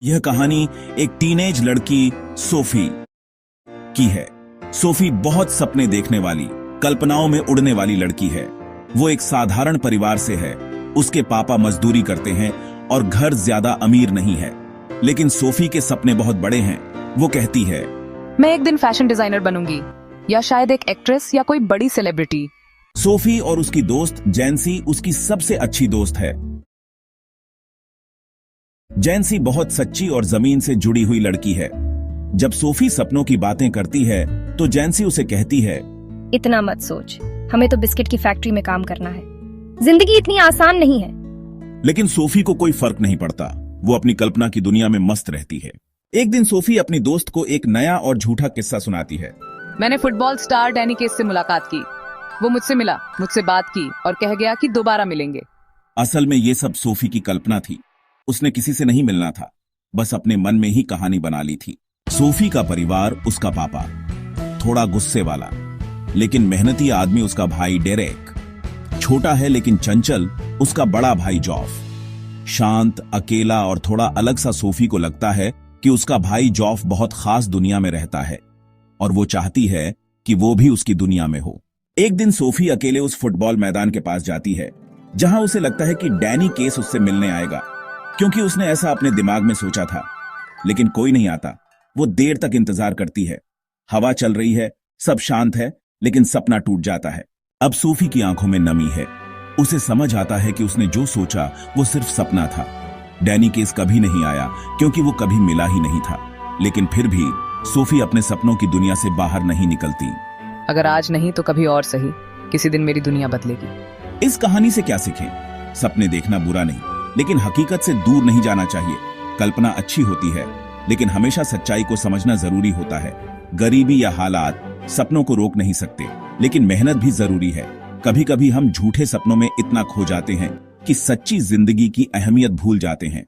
यह कहानी एक टीनेज लड़की सोफी की है। सोफी बहुत सपने देखने वाली, कल्पनाओं में उड़ने वाली लड़की है। वो एक साधारण परिवार से है। उसके पापा मजदूरी करते हैं और घर ज्यादा अमीर नहीं है, लेकिन सोफी के सपने बहुत बड़े हैं। वो कहती है, मैं एक दिन फैशन डिजाइनर बनूंगी, या शायद एक एक्ट्रेस या कोई बड़ी सेलिब्रिटी। सोफी और उसकी दोस्त जैंसी उसकी सबसे अच्छी दोस्त है। जैंसी बहुत सच्ची और जमीन से जुड़ी हुई लड़की है। जब सोफी सपनों की बातें करती है तो जैंसी उसे कहती है, इतना मत सोच, हमें तो बिस्किट की फैक्ट्री में काम करना है। जिंदगी इतनी आसान नहीं है। लेकिन सोफी को कोई फर्क नहीं पड़ता। वो अपनी कल्पना की दुनिया में मस्त रहती है। एक दिन सोफी अपनी दोस्त को एक नया और झूठा किस्सा सुनाती है। मैंने फुटबॉल स्टार डैनी केस से मुलाकात की। वो मुझसे मिला, मुझसे बात की और कह गया कि दोबारा मिलेंगे। असल में ये सब सोफी की कल्पना थी। उसने किसी से नहीं मिलना था, बस अपने मन में ही कहानी बना ली थी। सोफी का परिवार, उसका पापा थोड़ा गुस्से वाला लेकिन मेहनती आदमी उसका भाई डेरेक, छोटा है लेकिन चंचल उसका बड़ा भाई जॉफ, शांत, अकेला और थोड़ा अलग सा। सोफी को लगता है कि उसका भाई जॉफ बहुत खास दुनिया में रहता है और वो चाहती है कि वो भी उसकी दुनिया में हो। एक दिन सोफी अकेले उस फुटबॉल मैदान के पास जाती है जहां उसे लगता है कि डैनी केस उससे मिलने आएगा, क्योंकि उसने ऐसा अपने दिमाग में सोचा था। लेकिन कोई नहीं आता। वो देर तक इंतजार करती है। हवा चल रही है, सब शांत है, लेकिन सपना टूट जाता है। अब सोफी की आंखों में नमी है। उसे समझ आता है कि उसने जो सोचा वो सिर्फ सपना था। डैनी केस कभी नहीं आया क्योंकि वो कभी मिला ही नहीं था। लेकिन फिर भी सोफी अपने सपनों की दुनिया से बाहर नहीं निकलती। अगर आज नहीं तो कभी और सही, किसी दिन मेरी दुनिया बदलेगी। इस कहानी से क्या सीखें? सपने देखना बुरा नहीं, लेकिन हकीकत से दूर नहीं जाना चाहिए। कल्पना अच्छी होती है, लेकिन हमेशा सच्चाई को समझना जरूरी होता है। गरीबी या हालात सपनों को रोक नहीं सकते, लेकिन मेहनत भी जरूरी है। कभी कभी हम झूठे सपनों में इतना खो जाते हैं कि सच्ची जिंदगी की अहमियत भूल जाते हैं।